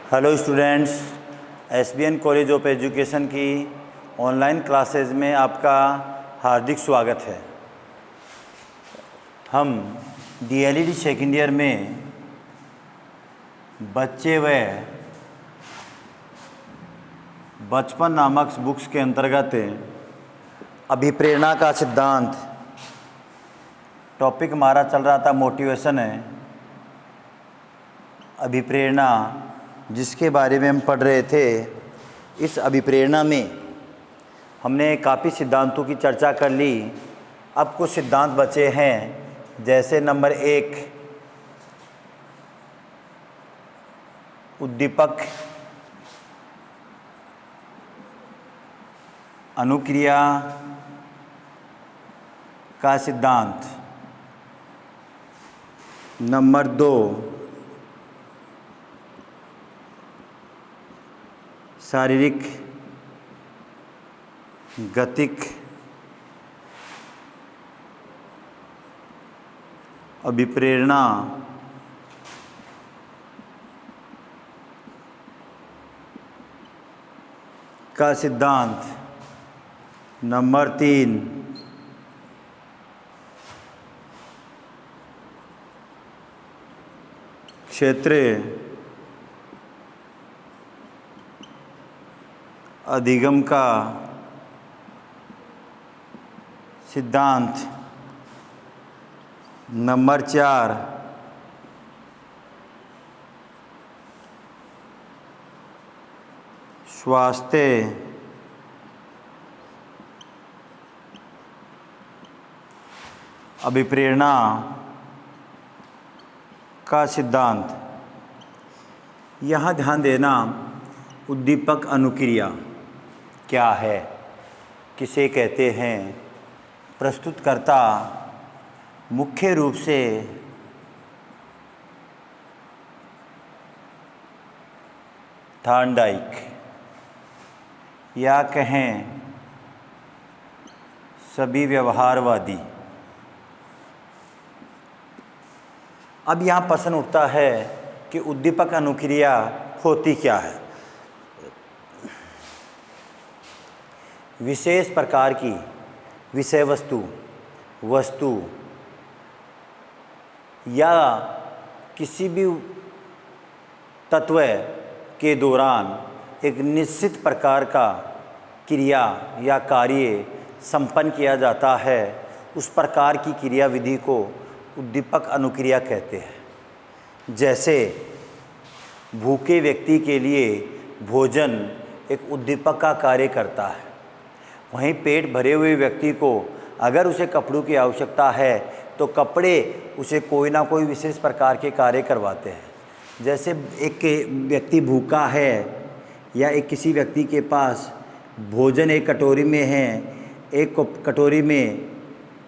Hello students, SBN college of education की online classes में आपका हार्दिक स्वागत है। हम डीएलईडी सेकेंड ईयर में बच्चे व बचपन नामक बुक्स के अंतर्गत अभिप्रेरणा का सिद्धांत टॉपिक हमारा चल रहा था। मोटिवेशन है, अभिप्रेरणा जिसके बारे में हम पढ़ रहे थे। इस अभिप्रेरणा में हमने काफ़ी सिद्धांतों की चर्चा कर ली। अब कुछ सिद्धांत बचे हैं, जैसे नंबर 1 उद्दीपक अनुक्रिया का सिद्धांत, नंबर 2 शारीरिक गतिक अभिप्रेरणा का सिद्धांत, नंबर 3 क्षेत्रीय अधिगम का सिद्धांत, नंबर 4 स्वास्थ्य अभिप्रेरणा का सिद्धांत। यहाँ ध्यान देना, उद्दीपक अनुक्रिया क्या है, किसे कहते हैं। प्रस्तुतकर्ता मुख्य रूप से थॉर्नडाइक या कहें सभी व्यवहारवादी। अब यहाँ प्रश्न उठता है कि उद्दीपक अनुक्रिया होती क्या है। विशेष प्रकार की विषय वस्तु या किसी भी तत्व के दौरान एक निश्चित प्रकार का क्रिया या कार्य संपन्न किया जाता है, उस प्रकार की क्रिया विधि को उद्दीपक अनुक्रिया कहते हैं। जैसे भूखे व्यक्ति के लिए भोजन एक उद्दीपक का कार्य करता है, वहीं पेट भरे हुए व्यक्ति को अगर उसे कपड़ों की आवश्यकता है तो कपड़े उसे कोई ना कोई विशेष प्रकार के कार्य करवाते हैं। जैसे एक व्यक्ति भूखा है या एक किसी व्यक्ति के पास भोजन एक कटोरी में है, एक कटोरी में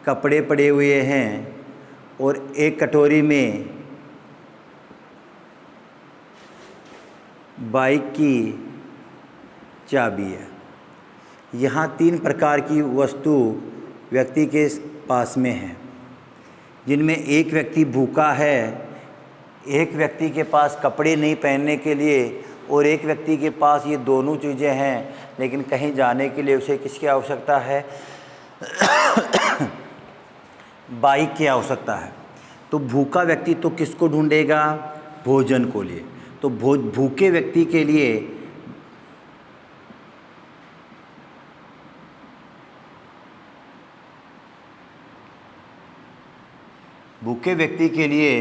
कपड़े पड़े हुए हैं और एक कटोरी में बाइक की चाबी है। यहाँ 3 प्रकार की वस्तु व्यक्ति के पास में है, जिनमें एक व्यक्ति भूखा है, एक व्यक्ति के पास कपड़े नहीं पहनने के लिए और एक व्यक्ति के पास ये दोनों चीज़ें हैं, लेकिन कहीं जाने के लिए उसे किसकी आवश्यकता है? बाइक की आवश्यकता है। तो भूखा व्यक्ति तो किसको ढूंढेगा? भोजन को लिए। तो भूखे व्यक्ति के लिए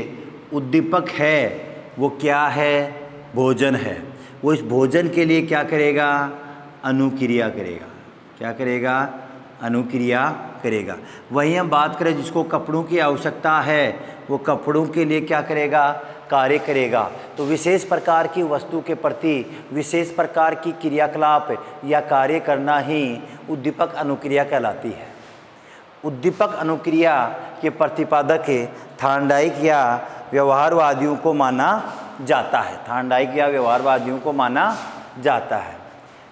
उद्दीपक है, वो क्या है? भोजन है। वो इस भोजन के लिए क्या करेगा? अनुक्रिया करेगा। क्या करेगा? अनुक्रिया करेगा। वहीं हम बात करें जिसको कपड़ों की आवश्यकता है, वो कपड़ों के लिए क्या करेगा? कार्य करेगा। तो विशेष प्रकार की वस्तु के प्रति विशेष प्रकार की क्रियाकलाप या कार्य करना ही उद्दीपक अनुक्रिया कहलाती है। उद्दीपक अनुक्रिया के प्रतिपादक थॉर्नडाइक या व्यवहारवादियों को माना जाता है। थॉर्नडाइक या व्यवहारवादियों को माना जाता है।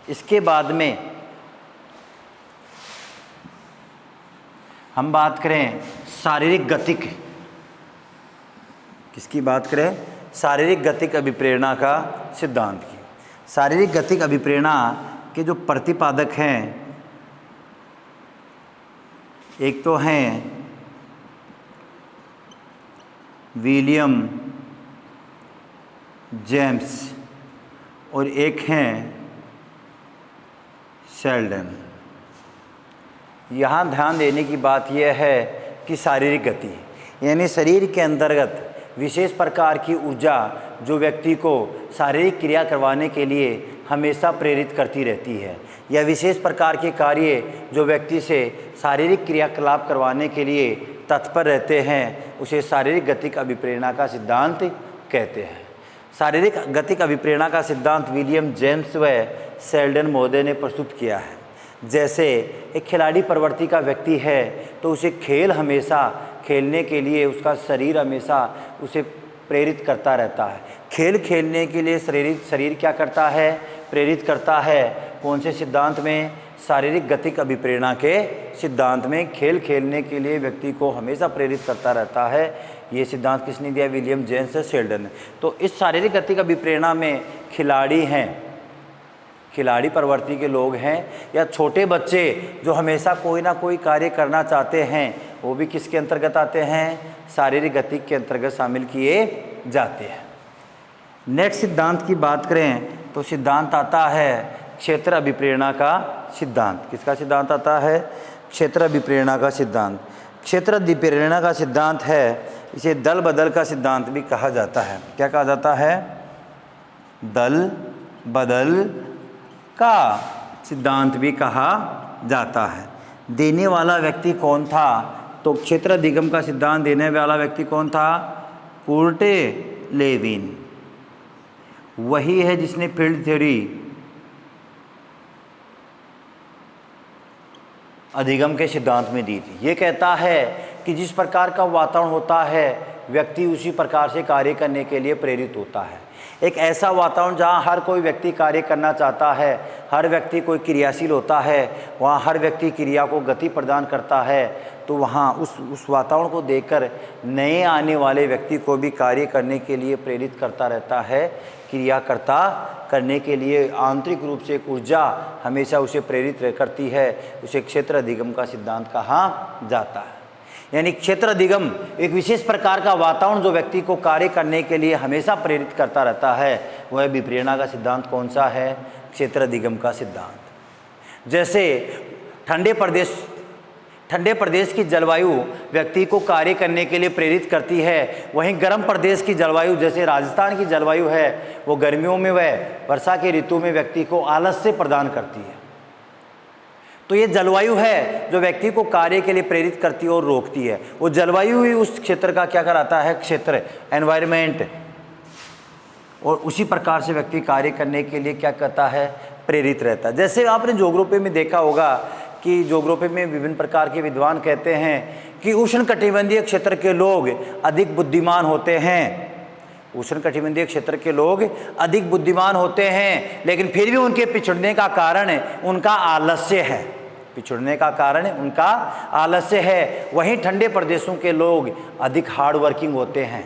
इसके बाद में हम बात करें शारीरिक गतिक, किसकी बात करें? शारीरिक गतिक अभिप्रेरणा का सिद्धांत की। शारीरिक गतिक अभिप्रेरणा के जो प्रतिपादक हैं, एक तो हैं विलियम जेम्स और एक हैं शेल्डन। यहाँ ध्यान देने की बात यह है कि शारीरिक गति यानी शरीर के अंतर्गत विशेष प्रकार की ऊर्जा जो व्यक्ति को शारीरिक क्रिया करवाने के लिए हमेशा प्रेरित करती रहती है, या विशेष प्रकार के कार्य जो व्यक्ति से शारीरिक क्रियाकलाप करवाने के लिए तत्पर रहते हैं, उसे शारीरिक गतिक अभिप्रेरणा का सिद्धांत कहते हैं। शारीरिक गतिक अभिप्रेरणा का सिद्धांत विलियम जेम्स व शेल्डन महोदय ने प्रस्तुत किया है। जैसे एक खिलाड़ी प्रवृत्ति का व्यक्ति है तो उसे खेल हमेशा खेलने के लिए उसका शरीर हमेशा उसे प्रेरित करता रहता है। खेल खेलने के लिए शरीर क्या करता है? प्रेरित करता है। कौन से सिद्धांत में? शारीरिक गतिक अभिप्रेरणा के सिद्धांत में खेल खेलने के लिए व्यक्ति को हमेशा प्रेरित करता रहता है। ये सिद्धांत किसने दिया? विलियम जेम्स शेल्डन ने। तो इस शारीरिक गतिक अभिप्रेरणा में खिलाड़ी हैं, खिलाड़ी प्रवृत्ति के लोग हैं, या छोटे बच्चे जो हमेशा कोई ना कोई कार्य करना चाहते हैं, वो भी किसके अंतर्गत आते हैं? शारीरिक गतिक के अंतर्गत शामिल किए जाते हैं। नेक्स्ट सिद्धांत की बात करें तो सिद्धांत आता है क्षेत्र अभिप्रेरणा का सिद्धांत। किसका सिद्धांत आता है? क्षेत्र अभिप्रेरणा का सिद्धांत। क्षेत्र अभिप्रेरणा का सिद्धांत है, इसे दल बदल का सिद्धांत भी कहा जाता है। क्या कहा जाता है? दल बदल का सिद्धांत भी कहा जाता है। देने वाला व्यक्ति कौन था? तो क्षेत्र अधिगम का सिद्धांत देने वाला व्यक्ति कौन था? कुर्टे लेविन। वही है जिसने फील्ड थ्योरी अधिगम के सिद्धांत में दी थी। ये कहता है कि जिस प्रकार का वातावरण होता है, व्यक्ति उसी प्रकार से कार्य करने के लिए प्रेरित होता है। एक ऐसा वातावरण जहाँ हर कोई व्यक्ति कार्य करना चाहता है, हर व्यक्ति कोई क्रियाशील होता है, वहाँ हर व्यक्ति क्रिया को गति प्रदान करता है, तो वहाँ उस वातावरण को देखकर नए आने वाले व्यक्ति को भी कार्य करने के लिए प्रेरित करता रहता है। क्रियाकर्ता करने के लिए आंतरिक रूप से एक ऊर्जा हमेशा उसे प्रेरित करती है। उसे क्षेत्र अधिगम का सिद्धांत कहा जाता है। यानी क्षेत्र अधिगम एक विशेष प्रकार का वातावरण जो व्यक्ति को कार्य करने के लिए हमेशा प्रेरित करता रहता है। वह अभिप्रेरणा का सिद्धांत कौन सा है? क्षेत्र अधिगम का सिद्धांत। जैसे ठंडे प्रदेश की जलवायु व्यक्ति को कार्य करने के लिए प्रेरित करती है, वहीं गर्म प्रदेश की जलवायु जैसे राजस्थान की जलवायु है, वो गर्मियों में व वर्षा के ऋतु में व्यक्ति को आलस्य प्रदान करती है। तो ये जलवायु है जो व्यक्ति को कार्य के लिए प्रेरित करती है और रोकती है। वो जलवायु ही उस क्षेत्र का क्या कराता है? क्षेत्र, एनवायरनमेंट, और उसी प्रकार से व्यक्ति कार्य करने के लिए क्या करता है? प्रेरित रहता है। जैसे आपने ज्योग्राफी में देखा होगा कि ज्योग्राफी में विभिन्न प्रकार के विद्वान कहते हैं कि उष्णकटिबंधीय क्षेत्र के लोग अधिक बुद्धिमान होते हैं। उष्णकटिबंधीय क्षेत्र के लोग अधिक बुद्धिमान होते हैं, लेकिन फिर भी उनके पिछड़ने का कारण उनका आलस्य है। पिछड़ने का कारण उनका आलस्य है। वहीं ठंडे प्रदेशों के लोग अधिक हार्ड वर्किंग होते हैं,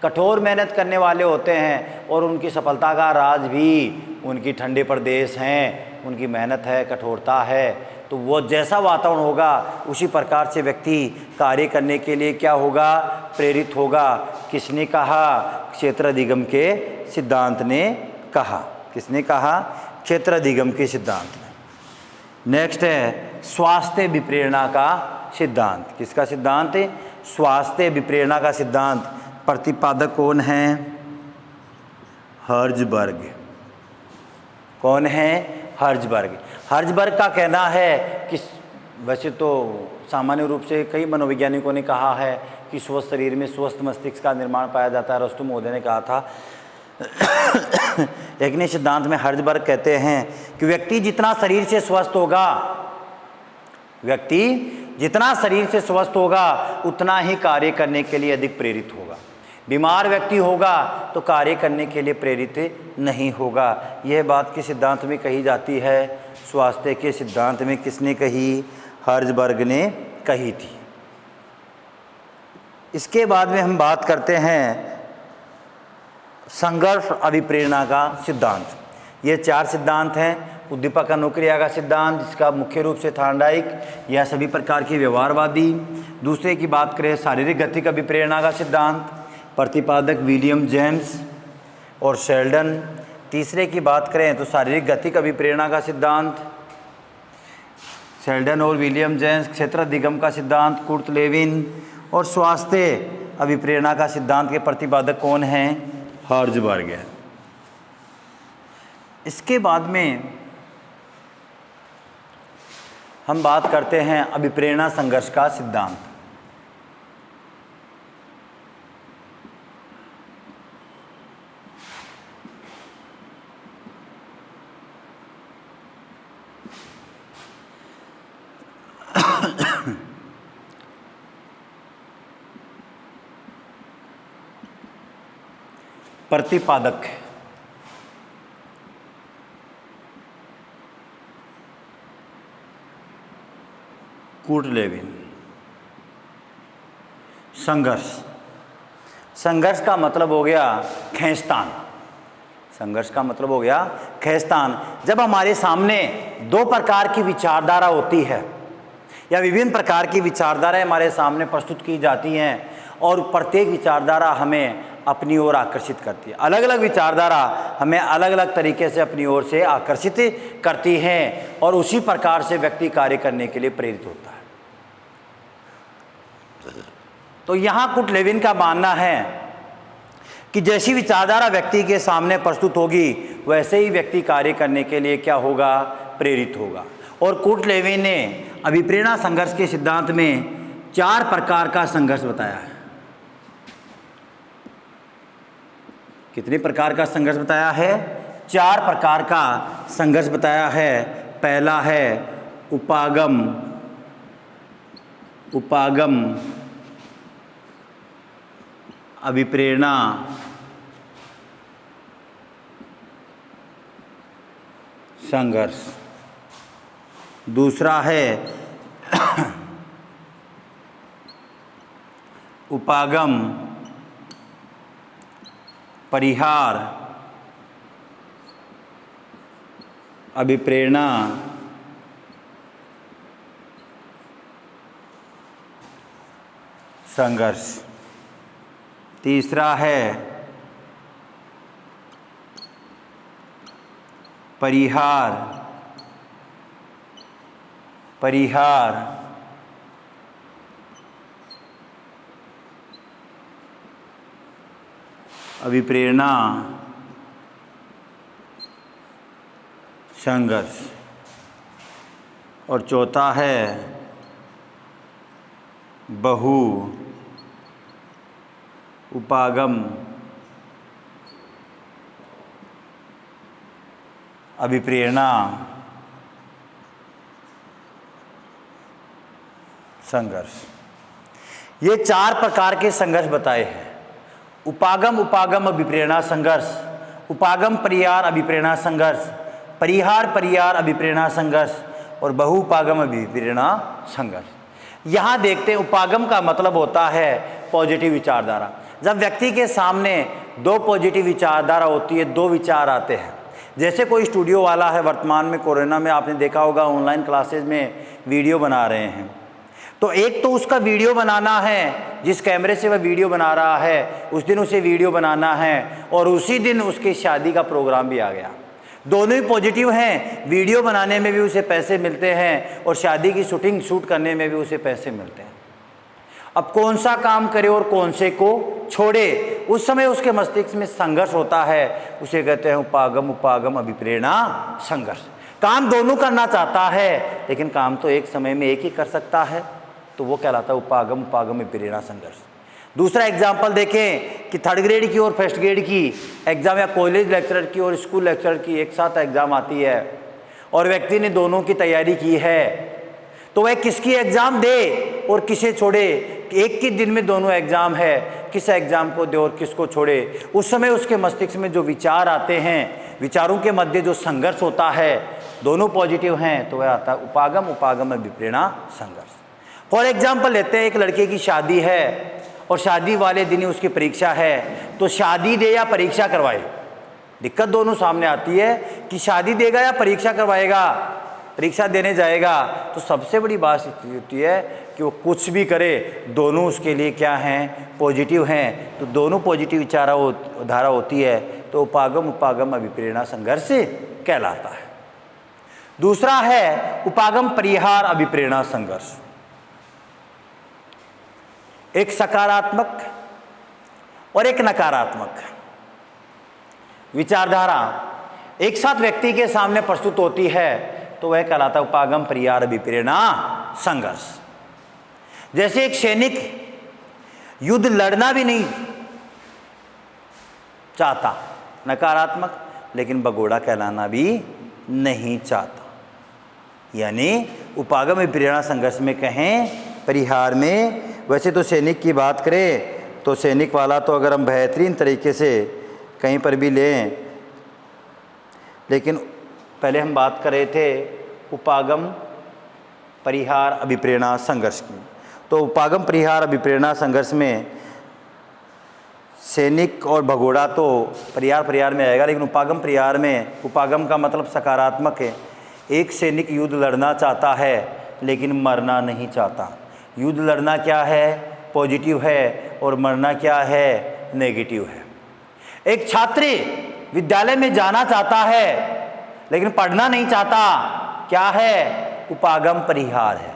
कठोर मेहनत करने वाले होते हैं, और उनकी सफलता का राज भी उनकी ठंडे प्रदेश हैं, उनकी मेहनत है, कठोरता है। तो वो जैसा वातावरण होगा उसी प्रकार से व्यक्ति कार्य करने के लिए क्या होगा? प्रेरित होगा। किसने कहा? क्षेत्र अधिगम के सिद्धांत ने कहा। किसने कहा? क्षेत्र अधिगम के सिद्धांत ने। नेक्स्ट है स्वास्थ्य विप्रेरणा का सिद्धांत। किसका सिद्धांत? स्वास्थ्य विप्रेरणा का सिद्धांत। प्रतिपादक कौन है? हर्ज़बर्ग। कौन है? हर्ज़बर्ग। हर्ज़बर्ग का कहना है कि वैसे तो सामान्य रूप से कई मनोवैज्ञानिकों ने कहा है कि स्वस्थ शरीर में स्वस्थ मस्तिष्क का निर्माण पाया जाता है, अरस्तु महोदय ने कहा था। लेकिन इस सिद्धांत में हर्ज़बर्ग कहते हैं कि व्यक्ति जितना शरीर से स्वस्थ होगा, उतना ही कार्य करने के लिए अधिक प्रेरित होगा। बीमार व्यक्ति होगा तो कार्य करने के लिए प्रेरित नहीं होगा। यह बात किस सिद्धांत में कही जाती है? स्वास्थ्य के सिद्धांत में। किसने कही? हर्ज़बर्ग ने कही थी। इसके बाद में हम बात करते हैं संघर्ष अभिप्रेरणा का सिद्धांत। ये 4 सिद्धांत हैं। उद्दीपक अनुक्रिया का सिद्धांत, जिसका मुख्य रूप से थार्नडाइक या सभी प्रकार की व्यवहारवादी। दूसरे की बात करें शारीरिक गतिक अभिप्रेरणा का सिद्धांत, प्रतिपादक विलियम जेम्स और शेल्डन। तीसरे की बात करें तो शारीरिक गतिक अभिप्रेरणा का सिद्धांत, शेल्डन और विलियम जेम्स। क्षेत्र दिगम का सिद्धांत, कुर्ट लेविन। और स्वास्थ्य अभिप्रेरणा का सिद्धांत के प्रतिपादक कौन हैं? हर्ज़बर्ग है। इसके बाद में हम बात करते हैं अभिप्रेरणा संघर्ष का सिद्धांत। प्रतिपादक कुर्ट लेविन। संघर्ष का मतलब हो गया खींचतान। संघर्ष का मतलब हो गया खींचतान। जब हमारे सामने 2 प्रकार की विचारधारा होती है या विभिन्न प्रकार की विचारधाराएं हमारे सामने प्रस्तुत की जाती हैं और प्रत्येक विचारधारा हमें अपनी ओर आकर्षित करती है। अलग अलग विचारधारा हमें अलग अलग तरीके से अपनी ओर से आकर्षित करती हैं और उसी प्रकार से व्यक्ति कार्य करने के लिए प्रेरित होता है। तो यहाँ कुर्ट लेविन का मानना है कि जैसी विचारधारा व्यक्ति के सामने प्रस्तुत होगी वैसे ही व्यक्ति कार्य करने के लिए क्या होगा? प्रेरित होगा। और कुर्ट लेविन ने अभिप्रेरणा संघर्ष के सिद्धांत में 4 प्रकार का संघर्ष बताया है। कितने प्रकार का संघर्ष बताया है? 4 प्रकार का संघर्ष बताया है। पहला है उपागम अभिप्रेरणा संघर्ष। दूसरा है उपागम परिहार अभिप्रेरणा संघर्ष। तीसरा है परिहार अभिप्रेरणा संघर्ष। और चौथा है बहु उपागम अभिप्रेरणा संघर्ष। ये 4 प्रकार के संघर्ष बताए हैं। उपागम अभिप्रेरणा संघर्ष, उपागम परिहार अभिप्रेरणा संघर्ष, परिहार अभिप्रेरणा संघर्ष और बहुउपागम अभिप्रेरणा संघर्ष। यहाँ देखते हैं उपागम का मतलब होता है पॉजिटिव विचारधारा। जब व्यक्ति के सामने 2 पॉजिटिव विचारधारा होती है, 2 विचार आते हैं। जैसे कोई स्टूडियो वाला है, वर्तमान में कोरोना में आपने देखा होगा ऑनलाइन क्लासेज में वीडियो बना रहे हैं, तो एक तो उसका वीडियो बनाना है, जिस कैमरे से वह वीडियो बना रहा है उस दिन उसे वीडियो बनाना है और उसी दिन उसकी शादी का प्रोग्राम भी आ गया। दोनों ही पॉजिटिव हैं, वीडियो बनाने में भी उसे पैसे मिलते हैं और शादी की शूट करने में भी उसे पैसे मिलते हैं। अब कौन सा काम करे और कौन से को छोड़े, उस समय उसके मस्तिष्क में संघर्ष होता है। उसे कहते हैं उपागम अभिप्रेरणा संघर्ष। काम दोनों करना चाहता है लेकिन काम तो एक समय में एक ही कर सकता है, तो वो कहलाता है उपागम अभिप्रेरणा संघर्ष। दूसरा एग्जाम्पल देखें कि 3rd ग्रेड की और 1st ग्रेड की एग्ज़ाम या कॉलेज लेक्चरर की और स्कूल लेक्चरर की एक साथ एग्ज़ाम आती है और व्यक्ति ने दोनों की तैयारी की है, तो वह किसकी एग्ज़ाम दे और किसे छोड़े? एक ही दिन में दोनों एग्ज़ाम है, किस एग्ज़ाम को दे और किसको छोड़े? उस समय उसके मस्तिष्क में जो विचार आते हैं, विचारों के मध्य जो संघर्ष होता है, दोनों पॉजिटिव हैं, तो वह आता है उपागम अभिप्रेरणा संघर्ष। फॉर एग्जाम्पल लेते हैं, एक लड़के की शादी है और शादी वाले दिन ही उसकी परीक्षा है, तो शादी दे या परीक्षा करवाए। दिक्कत दोनों सामने आती है कि शादी देगा या परीक्षा करवाएगा। परीक्षा देने जाएगा तो सबसे बड़ी बात होती है कि वो कुछ भी करे, दोनों उसके लिए क्या हैं, पॉजिटिव हैं। तो दोनों पॉजिटिव विचारधारा होती है तो उपागम उपागम अभिप्रेरणा संघर्ष कहलाता है। दूसरा है उपागम परिहार अभिप्रेरणा संघर्ष। एक सकारात्मक और एक नकारात्मक विचारधारा एक साथ व्यक्ति के सामने प्रस्तुत होती है तो वह कहलाता है उपागम परिहार अभिप्रेरणा संघर्ष। जैसे एक सैनिक युद्ध लड़ना भी नहीं चाहता, नकारात्मक, लेकिन भगोड़ा कहलाना भी नहीं चाहता। यानी उपागम अभिप्रेरणा संघर्ष में कहें परिहार में, वैसे तो सैनिक की बात करें तो सैनिक वाला तो अगर हम बेहतरीन तरीके से कहीं पर भी लें, लेकिन पहले हम बात कर रहे थे उपागम परिहार अभिप्रेरणा संघर्ष की। तो उपागम परिहार अभिप्रेरणा संघर्ष में सैनिक और भगोड़ा तो परिहार में आएगा, लेकिन उपागम परिहार में उपागम का मतलब सकारात्मक है। एक सैनिक युद्ध लड़ना चाहता है लेकिन मरना नहीं चाहता। युद्ध लड़ना क्या है, पॉजिटिव है, और मरना क्या है, नेगेटिव है। एक छात्र विद्यालय में जाना चाहता है लेकिन पढ़ना नहीं चाहता, क्या है, उपागम परिहार है।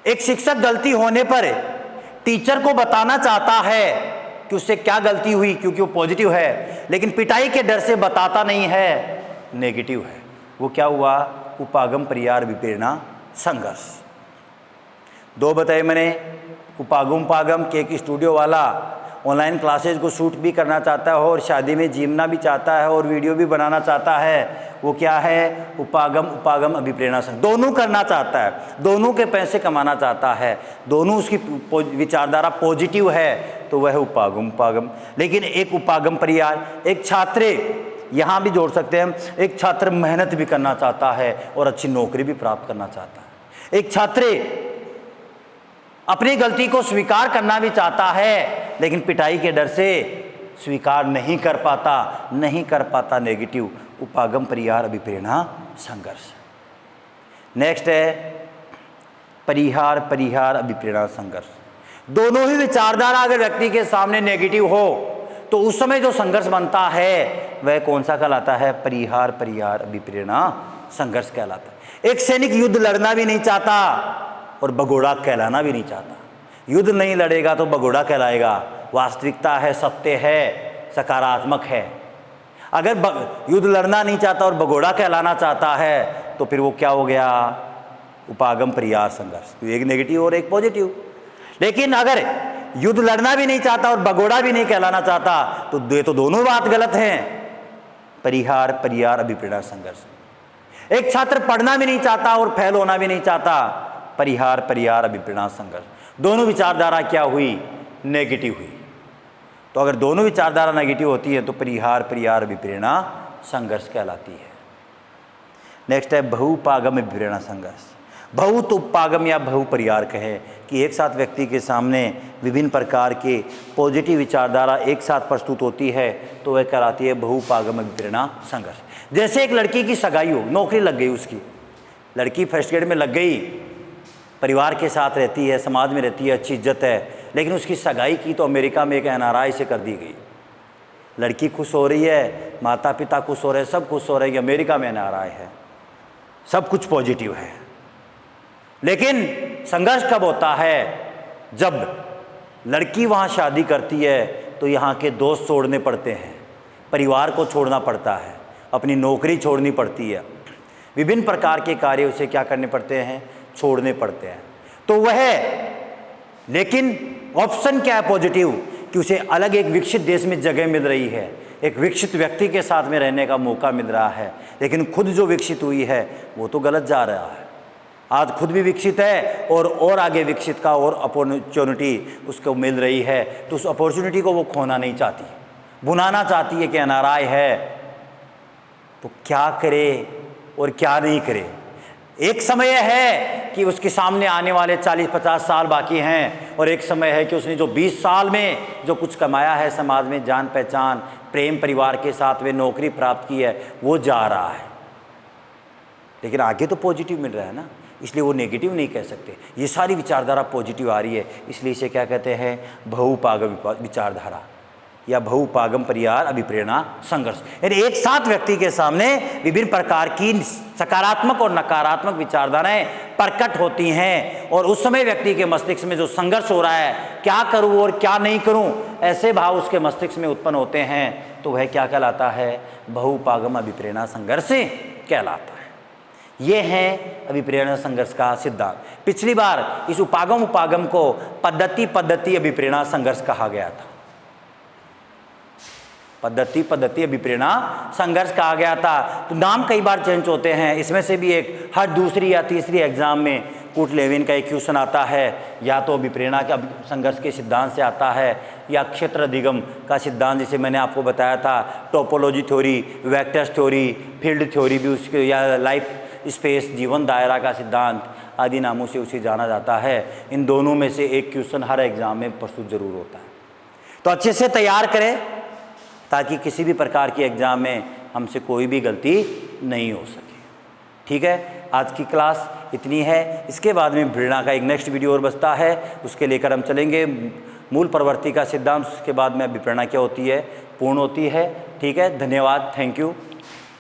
एक शिक्षक गलती होने पर टीचर को बताना चाहता है कि उससे क्या गलती हुई, क्योंकि वो पॉजिटिव है, लेकिन पिटाई के डर से बताता नहीं है, नेगेटिव है। वो क्या हुआ, उपागम परिहार अभिप्रेरणा संघर्ष। दो बताए मैंने, उपागम उपागम के एक स्टूडियो वाला ऑनलाइन क्लासेज को शूट भी करना चाहता है और शादी में जीमना भी चाहता है और वीडियो भी बनाना चाहता है, वो क्या है, उपागम उपागम अभिप्रेरणा संघर्ष। दोनों करना चाहता है, दोनों के पैसे कमाना चाहता है, दोनों उसकी विचारधारा पॉजिटिव है, तो वह उपागम उपागम। लेकिन एक उपागम परिहार, एक छात्र, यहाँ भी जोड़ सकते हैं, एक छात्र मेहनत भी करना चाहता है और अच्छी नौकरी भी प्राप्त करना चाहता है। एक छात्र अपनी गलती को स्वीकार करना भी चाहता है लेकिन पिटाई के डर से स्वीकार नहीं कर पाता, नेगेटिव, उपागम परिहार अभिप्रेरणा संघर्ष। नेक्स्ट है परिहार परिहार अभिप्रेरणा संघर्ष। दोनों ही विचारधारा अगर व्यक्ति के सामने नेगेटिव हो तो उस समय जो संघर्ष बनता है वह कौन सा कहलाता है, परिहार परिहार अभिप्रेरणा संघर्ष कहलाता है। एक सैनिक युद्ध लड़ना भी नहीं चाहता और भगोड़ा कहलाना भी नहीं चाहता। युद्ध नहीं लड़ेगा तो भगोड़ा कहलाएगा, वास्तविकता है, सत्य है, सकारात्मक है। अगर युद्ध लड़ना नहीं चाहता और भगोड़ा कहलाना चाहता है तो फिर वो क्या हो गया, उपागम परिहार संघर्ष। तो एक नेगेटिव और एक पॉजिटिव। लेकिन अगर युद्ध लड़ना भी नहीं चाहता और भगोड़ा भी नहीं कहलाना चाहता तो ये तो दोनों बात गलत हैं, परिहार परिहार अभिप्रेरणा संघर्ष। एक छात्र पढ़ना भी नहीं चाहता और फेल होना भी नहीं चाहता, परिहार परिहार अभिप्रेरणा संघर्ष। दोनों विचारधारा क्या हुई, नेगेटिव हुई। तो अगर दोनों विचारधारा नेगेटिव होती है तो परिहार परिहार अभिप्रेरणा संघर्ष कहलाती है। नेक्स्ट है बहुपागम अभिप्रेरणा संघर्ष। बहुत उपागम या बहु परिहार कहे कि एक साथ व्यक्ति के सामने विभिन्न प्रकार के पॉजिटिव विचारधारा एक साथ प्रस्तुत होती है तो वह कहलाती है बहुपागम अभिप्रेरणा संघर्ष। जैसे एक लड़की की सगाई हो, नौकरी लग गई उसकी, लड़की फर्स्ट ग्रेड में लग गई, परिवार के साथ रहती है, समाज में रहती है, अच्छी इज्जत है, लेकिन उसकी सगाई की तो अमेरिका में एक NRI से कर दी गई। लड़की खुश हो रही है, माता पिता खुश हो रहे हैं, सब खुश हो रहे हैं कि अमेरिका में NRI है, सब कुछ पॉजिटिव है। लेकिन संघर्ष कब होता है, जब लड़की वहाँ शादी करती है तो यहाँ के दोस्त छोड़ने पड़ते हैं, परिवार को छोड़ना पड़ता है, अपनी नौकरी छोड़नी पड़ती है, विभिन्न प्रकार के कार्य उसे क्या करने पड़ते हैं, छोड़ने पड़ते हैं। तो वह, लेकिन ऑप्शन क्या है पॉजिटिव, कि उसे अलग एक विकसित देश में जगह मिल रही है, एक विकसित व्यक्ति के साथ में रहने का मौका मिल रहा है, लेकिन खुद जो विकसित हुई है वो तो गलत जा रहा है। आज खुद भी विकसित है और आगे विकसित का और अपॉर्चुनिटी उसको मिल रही है, तो उस अपॉर्चुनिटी को वो खोना नहीं चाहती, बुनाना चाहती है कि NRI है। तो क्या करे और क्या नहीं करे। एक समय है कि उसके सामने आने वाले 40-50 साल बाकी हैं और एक समय है कि उसने जो 20 साल में जो कुछ कमाया है समाज में, जान पहचान, प्रेम, परिवार के साथ वे नौकरी प्राप्त की है, वो जा रहा है। लेकिन आगे तो पॉजिटिव मिल रहा है ना, इसलिए वो नेगेटिव नहीं कह सकते। ये सारी विचारधारा पॉजिटिव आ रही है, इसलिए इसे क्या कहते हैं? बहुपागम विचारधारा या बहुपागम परिहार अभिप्रेरणा संघर्ष। यानी एक साथ व्यक्ति के सामने विभिन्न प्रकार की सकारात्मक और नकारात्मक विचारधाराएं प्रकट होती हैं और उस समय व्यक्ति के मस्तिष्क में जो संघर्ष हो रहा है, क्या करूं और क्या नहीं करूं, ऐसे भाव उसके मस्तिष्क में उत्पन्न होते हैं, तो वह क्या कहलाता है? बहुपागम अभिप्रेरणा संघर्ष कहलाता है। ये है अभिप्रेरणा संघर्ष का सिद्धांत। पिछली बार इस उपागम को पद्धति अभिप्रेरणा संघर्ष कहा गया था। पद्धति अभिप्रेरणा संघर्ष कहा गया था। तो नाम कई बार चेंज होते हैं, इसमें से भी एक हर दूसरी या तीसरी एग्जाम में कूट लेविन का एक क्वेश्चन आता है, या तो अभिप्रेरणा के संघर्ष के सिद्धांत से आता है या क्षेत्र अधिगम का सिद्धांत, जिसे मैंने आपको बताया था, topology theory, vectors theory, field theory भी उसके, या लाइफ स्पेस जीवन दायरा का सिद्धांत आदि नामों से उसे जाना जाता है। इन दोनों में से एक क्वेश्चन हर एग्जाम में प्रस्तुत जरूर होता है। तो अच्छे से तैयार करें ताकि किसी भी प्रकार की एग्ज़ाम में हमसे कोई भी गलती नहीं हो सके। ठीक है, आज की क्लास इतनी है। इसके बाद में प्रेरणा का एक नेक्स्ट वीडियो और बचता है, उसके लेकर हम चलेंगे मूल प्रवृत्ति का सिद्धांत। उसके बाद में अभिप्रेरणा क्या होती है, पूर्ण होती है। ठीक है, धन्यवाद, थैंक यू।